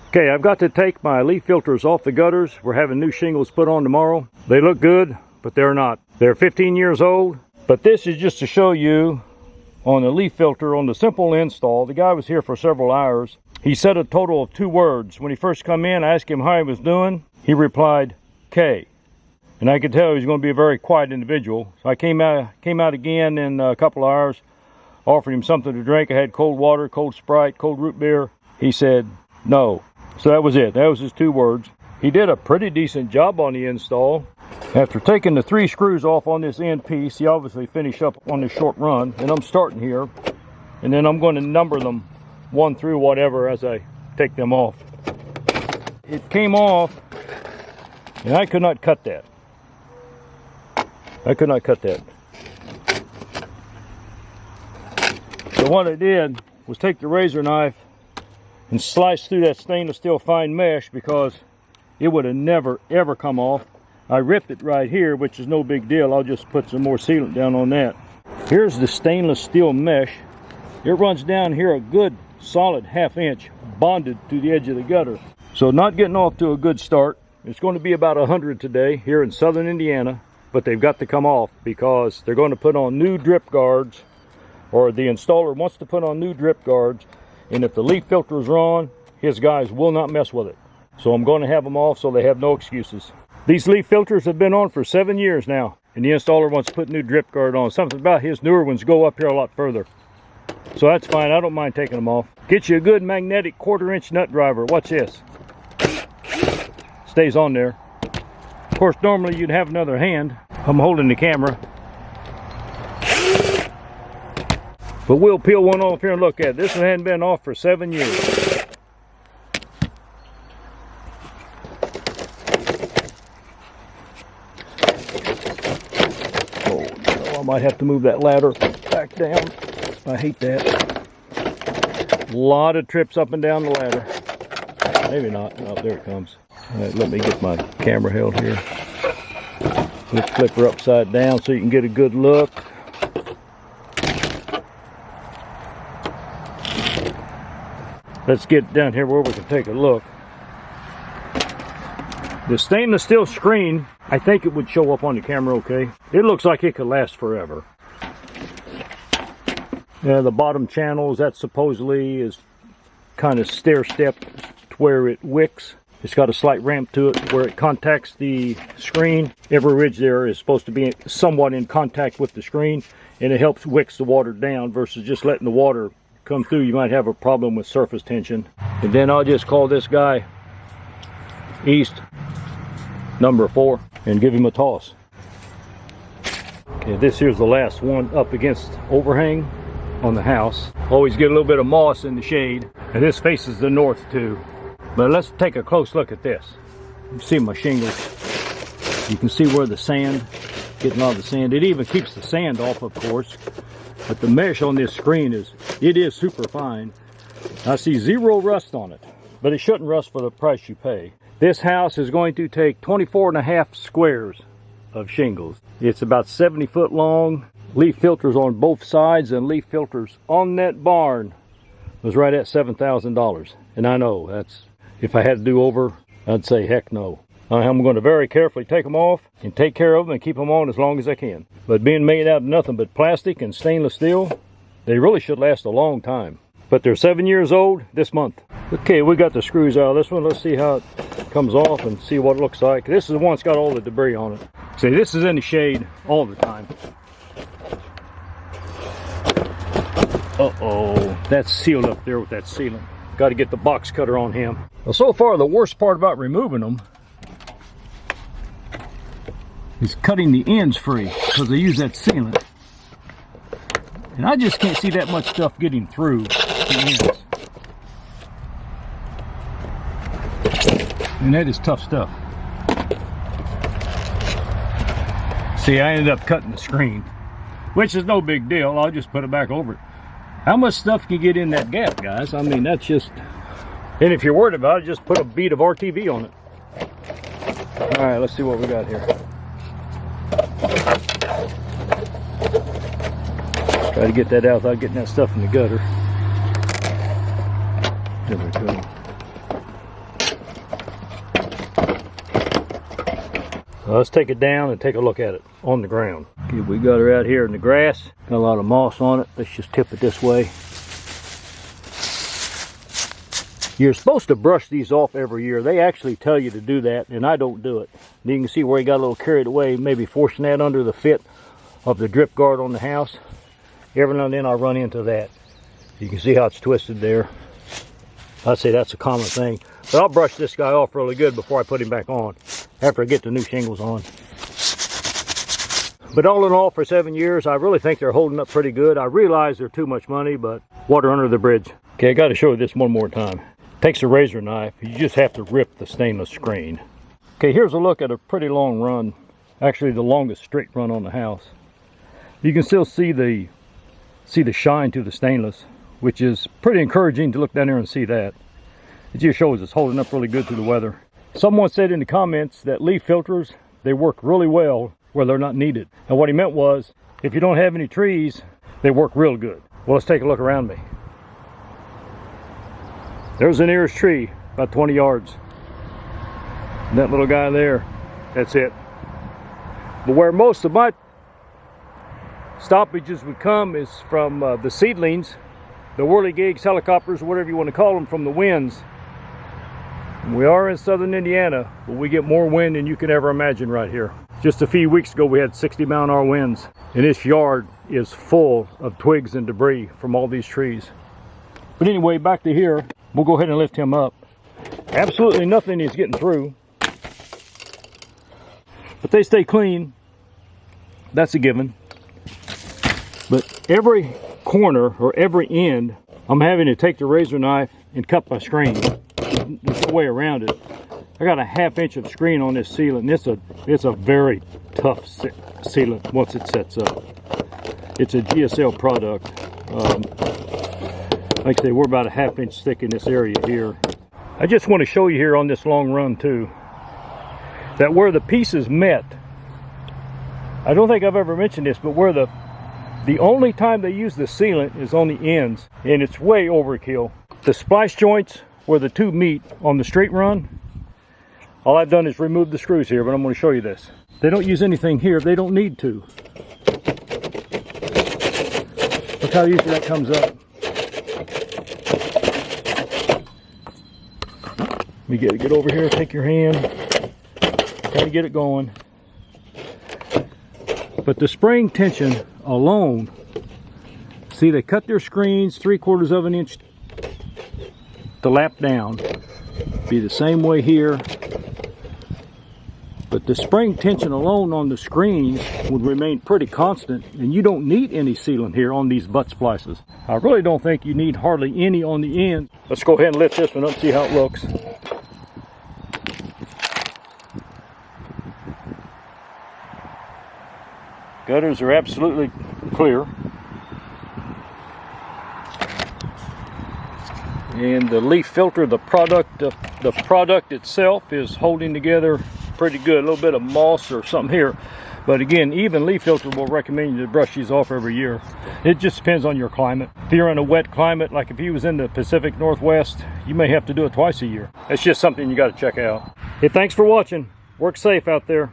Okay, I've got to take my leaf filters off the gutters. We're having new shingles put on tomorrow. They look good, but they're not. They're 15 years old, but this is just to show you on the leaf filter on the simple install. The guy was here for several hours. He said a total of 2 words. When he first come in, I asked him how he was doing. He replied, K. And I could tell he was going to be a very quiet individual. So I came out again in a couple of hours, offered him something to drink. I had cold water, cold Sprite, cold root beer. He said no. So that was it. That was his 2 words. He did a pretty decent job on the install. After taking the 3 screws off on this end piece, he obviously finished up on this short run. And I'm starting here. And then I'm going to number them 1 through whatever as I take them off. It came off, and I could not cut that. I could not cut that. So what I did was take the razor knife and slice through that stainless steel fine mesh, because it would have never ever come off. I ripped it right here, which is no big deal. I'll just put some more sealant down on that. Here's the stainless steel mesh. It runs down here a good solid 1/2 inch, bonded to the edge of the gutter. So not getting off to a good start. It's going to be about 100 today here in southern Indiana, but they've got to come off because they're going to put on new drip guards, or the installer wants to put on new drip guards. And if the leaf filters are on, his guys will not mess with it. So I'm going to have them off so they have no excuses. These leaf filters have been on for 7 years now, and the installer wants to put new drip guard on. Something about his newer ones go up here a lot further. So that's fine. I don't mind taking them off. Get you a good magnetic 1/4 inch nut driver. Watch this. Stays on there. Of course, normally you'd have another hand. I'm holding the camera. But we'll peel one off here and look at it. This one hadn't been off for 7 years. Oh, no, I might have to move that ladder back down. I hate that. A lot of trips up and down the ladder. Maybe not. Oh, there it comes. All right, let me get my camera held here. Let's flip her upside down so you can get a good look. Let's get down here where we can take a look. The stainless steel screen, I think it would show up on the camera okay. It looks like it could last forever. Yeah, the bottom channels, that supposedly is kind of stair-stepped to where it wicks. It's got a slight ramp to it where it contacts the screen. Every ridge there is supposed to be somewhat in contact with the screen, and it helps wicks the water down versus just letting the water come through. You might have a problem with surface tension. And then I'll just call this guy East number 4 and give him a toss. Okay, this here's the last one up against overhang on the house. Always get a little bit of moss in the shade, and this faces the north too. But let's take a close look at this. You see my shingles. You can see where the sand, getting all the sand. It even keeps the sand off, of course. But the mesh on this screen is super fine. I see 0 rust on it, but it shouldn't rust for the price you pay. This house is going to take 24.5 squares of shingles. It's about 70 foot long. Leaf filters on both sides, and leaf filters on that barn was right at $7,000. And I know that's, if I had to do over, I'd say heck no. I'm going to very carefully take them off and take care of them and keep them on as long as I can. But being made out of nothing but plastic and stainless steel, they really should last a long time. But they're 7 years old this month. Okay, we got the screws out of this one. Let's see how it comes off and see what it looks like. This is the one that's got all the debris on it. See, this is in the shade all the time. Uh-oh, that's sealed up there with that sealant. Got to get the box cutter on him. Well, so far the worst part about removing them is cutting the ends free, because they use that sealant. And I just can't see that much stuff getting through the ends. And that is tough stuff. See, I ended up cutting the screen, which is no big deal. I'll just put it back over it. How much stuff can get in that gap, guys? I mean, that's just... And if you're worried about it, just put a bead of RTV on it. All right, let's see what we got here. Try to get that out without getting that stuff in the gutter. There we go. Let's take it down and take a look at it on the ground. Okay, we got her out here in the grass. Got a lot of moss on it. Let's just tip it this way. You're supposed to brush these off every year. They actually tell you to do that, and I don't do it. And you can see where he got a little carried away, maybe forcing that under the fit of the drip guard on the house. Every now and then I run into that. You can see how it's twisted there. I'd say that's a common thing. But I'll brush this guy off really good before I put him back on, after I get the new shingles on. But all in all, for 7 years, I really think they're holding up pretty good. I realize they're too much money, but water under the bridge. Okay, I got to show you this one more time. Takes a razor knife. You just have to rip the stainless screen. Okay, here's a look at a pretty long run. Actually, the longest straight run on the house. You can still see the shine to the stainless, which is pretty encouraging to look down there and see that. It just shows it's holding up really good through the weather. Someone said in the comments that leaf filters, they work really well where they're not needed. And what he meant was, if you don't have any trees, they work real good. Well, let's take a look around me. There's the nearest tree, about 20 yards. And that little guy there, that's it. But where most of my stoppages would come is from the seedlings, the whirligigs, helicopters, whatever you want to call them, from the winds. We are in southern Indiana, but we get more wind than you can ever imagine right here. Just a few weeks ago we had 60-mile-an-hour winds, and this yard is full of twigs and debris from all these trees. But anyway, back to here. We'll go ahead and lift him up. Absolutely nothing is getting through, but they stay clean. That's a given. But every corner or every end, I'm having to take the razor knife and cut my screen. There's no way around it. I got a 1/2 inch of screen on this sealant. It's a very tough sealant once it sets up. It's a GSL product. Like I say, we're about a 1/2 inch thick in this area here. I just want to show you here on this long run too, that where the pieces met, I don't think I've ever mentioned this, but where the only time they use the sealant is on the ends, and it's way overkill. The splice joints where the two meet on the straight run, all I've done is remove the screws here, but I'm going to show you this. They don't use anything here. They don't need to. Look how easy that comes up. Let me get over here, take your hand, try to get it going. But the spring tension alone, see, they cut their screens 3/4 of an inch to lap down. Be the same way here. But the spring tension alone on the screens would remain pretty constant, and you don't need any sealant here on these butt splices. I really don't think you need hardly any on the end. Let's go ahead and lift this one up and see how it looks. Gutters are absolutely clear. And the leaf filter, the product itself is holding together pretty good. A little bit of moss or something here. But again, even leaf filter will recommend you to brush these off every year. It just depends on your climate. If you're in a wet climate, like if you was in the Pacific Northwest, you may have to do it twice a year. It's just something you got to check out. Hey, thanks for watching. Work safe out there.